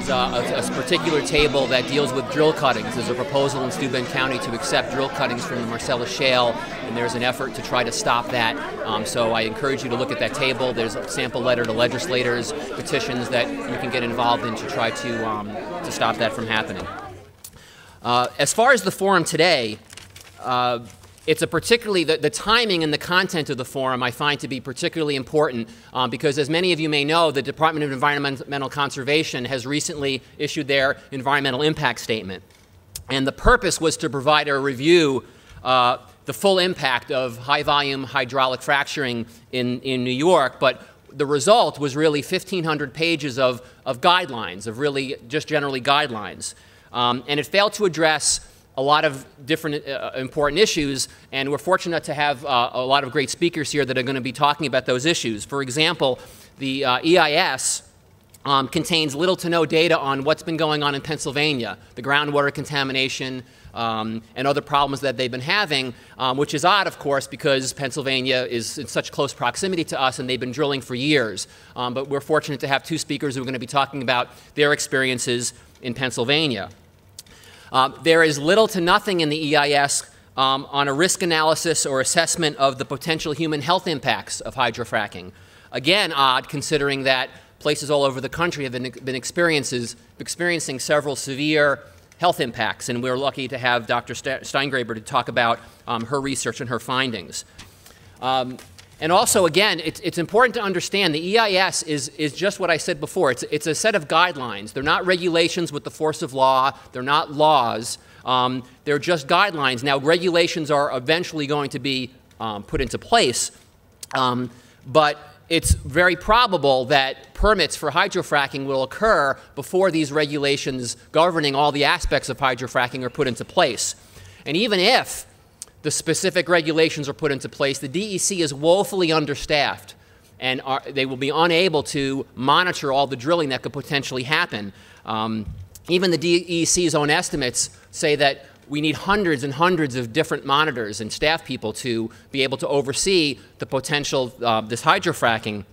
There's a particular table that deals with drill cuttings. There's a proposal in Steuben County to accept drill cuttings from the Marcellus Shale, and there's an effort to try to stop that. So I encourage you to look at that table. There's a sample letter to legislators, petitions that you can get involved in to try to stop that from happening. As far as the forum today, it's a particularly, the timing and the content of the forum I find to be particularly important because, as many of you may know, the Department of Environmental Conservation has recently issued their environmental impact statement. And the purpose was to provide a review, the full impact of high-volume hydraulic fracturing in New York, but the result was really 1,500 pages of guidelines, of really just generally guidelines. And it failed to address a lot of different important issues, and we're fortunate to have a lot of great speakers here that are going to be talking about those issues. For example, the EIS contains little to no data on what's been going on in Pennsylvania, the groundwater contamination and other problems that they've been having, which is odd, of course, because Pennsylvania is in such close proximity to us and they've been drilling for years. But we're fortunate to have two speakers who are going to be talking about their experiences in Pennsylvania. There is little to nothing in the EIS on a risk analysis or assessment of the potential human health impacts of hydrofracking. Again, odd, considering that places all over the country have been experiencing several severe health impacts, and we're lucky to have Dr. Steingraber to talk about her research and her findings. And also, again, it's important to understand the EIS is just what I said before. It's a set of guidelines. They're not regulations with the force of law. They're not laws. They're just guidelines. Now, regulations are eventually going to be put into place, but it's very probable that permits for hydrofracking will occur before these regulations governing all the aspects of hydrofracking are put into place. And even if the specific regulations are put into place, the DEC is woefully understaffed, and they will be unable to monitor all the drilling that could potentially happen. Even the DEC's own estimates say that we need hundreds and hundreds of different monitors and staff people to be able to oversee the potential this hydrofracking,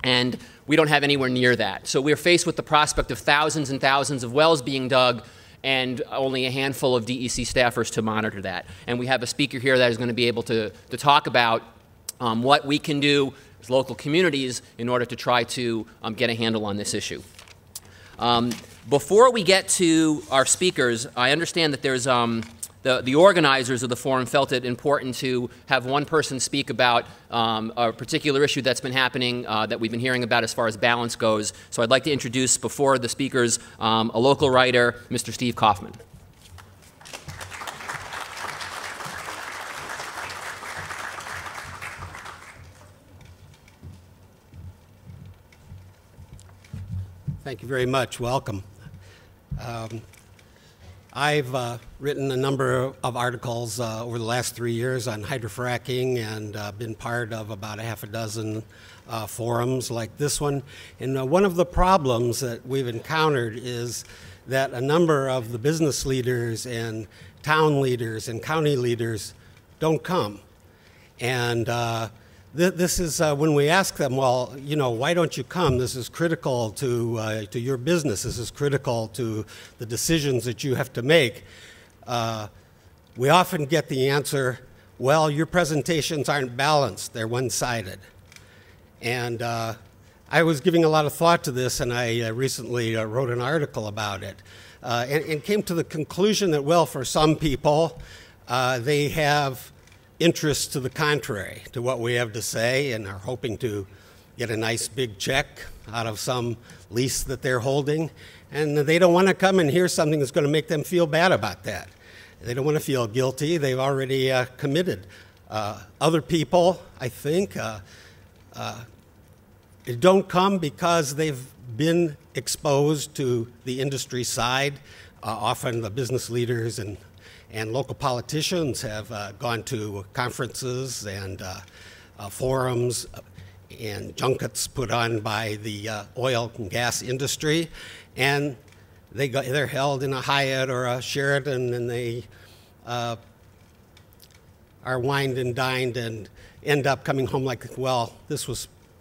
and we don't have anywhere near that. So we're faced with the prospect of thousands and thousands of wells being dug and only a handful of DEC staffers to monitor that. And we have a speaker here that is going to be able to talk about what we can do as local communities in order to try to get a handle on this issue. Before we get to our speakers, I understand that there's the organizers of the forum felt it important to have one person speak about a particular issue that's been happening that we've been hearing about as far as balance goes. So I'd like to introduce before the speakers a local writer, Mr. Steve Coffman. Thank you very much. Welcome. I've written a number of articles over the last 3 years on hydrofracking and been part of about a half a dozen forums like this one. And one of the problems that we've encountered is that a number of the business leaders and town leaders and county leaders don't come. And this is when we ask them, well, you know, why don't you come? This is critical to your business. This is critical to the decisions that you have to make. We often get the answer, well, your presentations aren't balanced. They're one-sided. And I was giving a lot of thought to this, and I recently wrote an article about it and came to the conclusion that, well, for some people, they have interests to the contrary to what we have to say and are hoping to get a nice big check out of some lease that they're holding, and they don't want to come and hear something that's going to make them feel bad about that. They don't want to feel guilty. They've already committed. Other people, I think, don't come because they've been exposed to the industry side. Often the business leaders and local politicians have gone to conferences and forums and junkets put on by the oil and gas industry, and they're held in a Hyatt or a Sheraton, and they are wined and dined and end up coming home like, well, that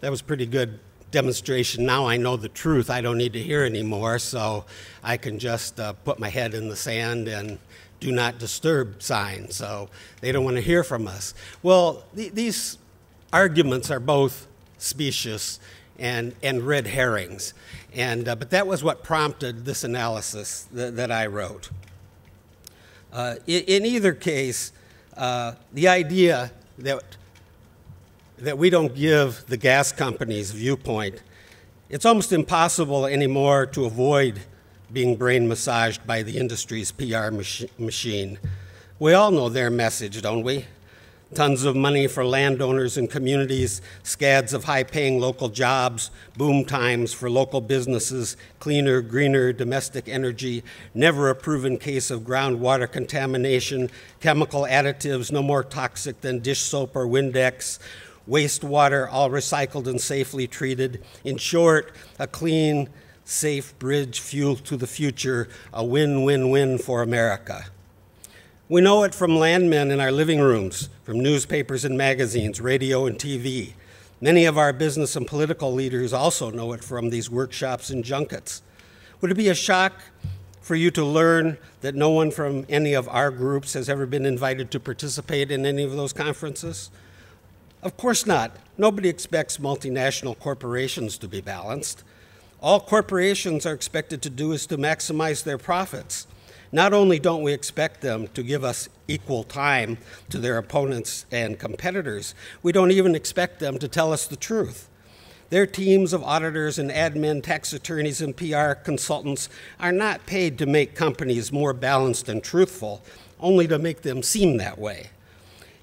was pretty good demonstration. Now I know the truth. I don't need to hear anymore, so I can just put my head in the sand and do not disturb sign. So they don't want to hear from us. Well, these arguments are both specious and red herrings. But that was what prompted this analysis that I wrote. In either case, the idea that we don't give the gas companies viewpoint, it's almost impossible anymore to avoid being brain massaged by the industry's PR machine. We all know their message, don't we? Tons of money for landowners and communities, scads of high-paying local jobs, boom times for local businesses, cleaner, greener domestic energy, never a proven case of groundwater contamination, chemical additives no more toxic than dish soap or Windex, wastewater all recycled and safely treated. In short, a clean, safe bridge fuel to the future, a win-win-win for America. We know it from landmen in our living rooms, from newspapers and magazines, radio and TV. Many of our business and political leaders also know it from these workshops and junkets. Would it be a shock for you to learn that no one from any of our groups has ever been invited to participate in any of those conferences? Of course not. Nobody expects multinational corporations to be balanced. All corporations are expected to do is to maximize their profits. Not only don't we expect them to give us equal time to their opponents and competitors, we don't even expect them to tell us the truth. Their teams of auditors and admin, tax attorneys, and PR consultants are not paid to make companies more balanced and truthful, only to make them seem that way.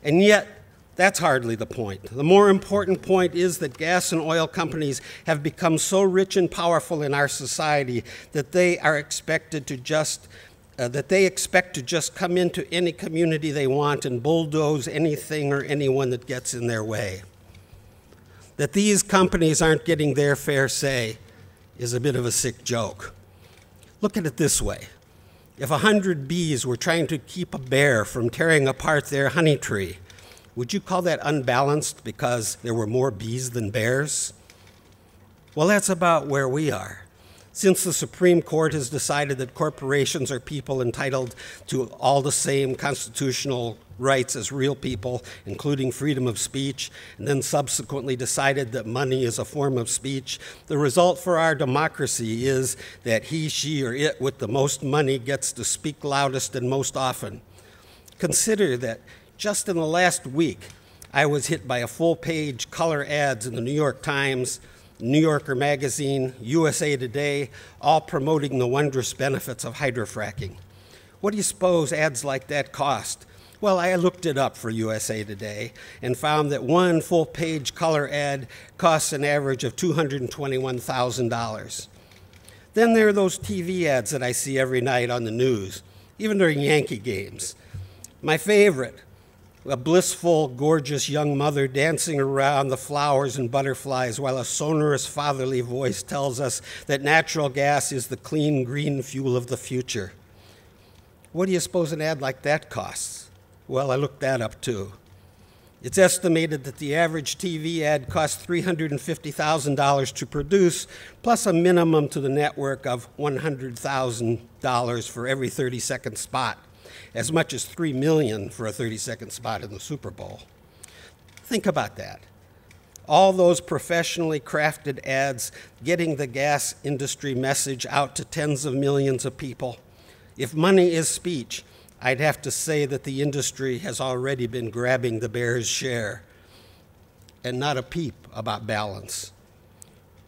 And yet, that's hardly the point. The more important point is that gas and oil companies have become so rich and powerful in our society that they expect to just come into any community they want and bulldoze anything or anyone that gets in their way. That these companies aren't getting their fair say is a bit of a sick joke. Look at it this way. If 100 bees were trying to keep a bear from tearing apart their honey tree, would you call that unbalanced because there were more bees than bears? Well, that's about where we are. Since the Supreme Court has decided that corporations are people entitled to all the same constitutional rights as real people, including freedom of speech, and then subsequently decided that money is a form of speech, the result for our democracy is that he, she, or it with the most money gets to speak loudest and most often. Consider that just in the last week, I was hit by a full-page color ads in the New York Times, New Yorker Magazine, USA Today, all promoting the wondrous benefits of hydrofracking. What do you suppose ads like that cost? Well, I looked it up for USA Today and found that one full-page color ad costs an average of $221,000. Then there are those TV ads that I see every night on the news, even during Yankee games. My favorite, a blissful, gorgeous young mother dancing around the flowers and butterflies while a sonorous fatherly voice tells us that natural gas is the clean, green fuel of the future. What do you suppose an ad like that costs? Well, I looked that up too. It's estimated that the average TV ad costs $350,000 to produce, plus a minimum to the network of $100,000 for every 30-second spot, as much as $3 million for a 30-second spot in the Super Bowl. Think about that. All those professionally crafted ads getting the gas industry message out to tens of millions of people. If money is speech, I'd have to say that the industry has already been grabbing the bear's share, and not a peep about balance.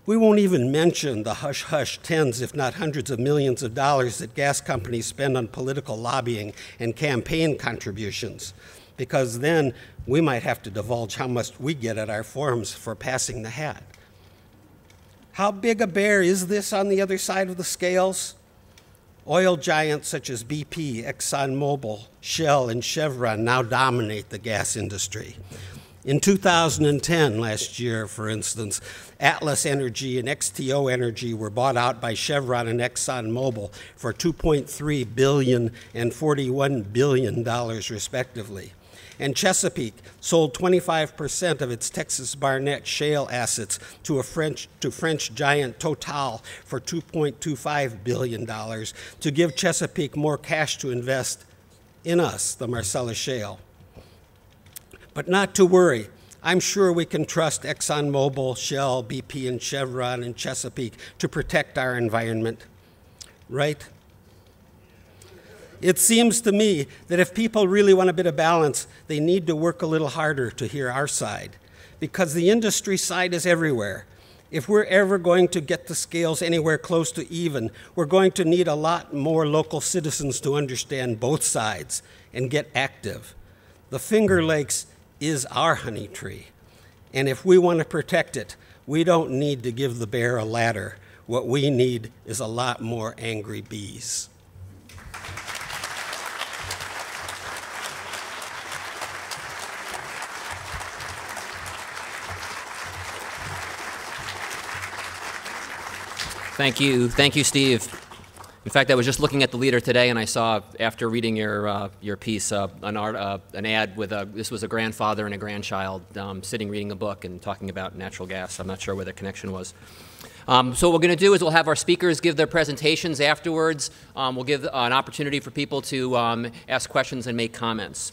We won't even mention the hush-hush tens, if not hundreds of millions of dollars that gas companies spend on political lobbying and campaign contributions, because then we might have to divulge how much we get at our forums for passing the hat. How big a bear is this on the other side of the scales? Oil giants such as BP, ExxonMobil, Shell, and Chevron now dominate the gas industry. In 2010, last year, for instance, Atlas Energy and XTO Energy were bought out by Chevron and ExxonMobil for $2.3 billion and $41 billion, respectively. And Chesapeake sold 25% of its Texas Barnett shale assets to French giant Total for $2.25 billion to give Chesapeake more cash to invest in us, the Marcellus Shale. But not to worry. I'm sure we can trust ExxonMobil, Shell, BP, and Chevron and Chesapeake to protect our environment, right? It seems to me that if people really want a bit of balance, they need to work a little harder to hear our side, because the industry side is everywhere. If we're ever going to get the scales anywhere close to even, we're going to need a lot more local citizens to understand both sides and get active. The Finger Lakes is our honey tree, and if we want to protect it, we don't need to give the bear a ladder. What we need is a lot more angry bees. Thank you, Steve. In fact, I was just looking at the leader today, and I saw, after reading your piece, an ad with this was a grandfather and a grandchild sitting reading a book and talking about natural gas. I'm not sure where the connection was. So what we're going to do is we'll have our speakers give their presentations afterwards. We'll give an opportunity for people to ask questions and make comments.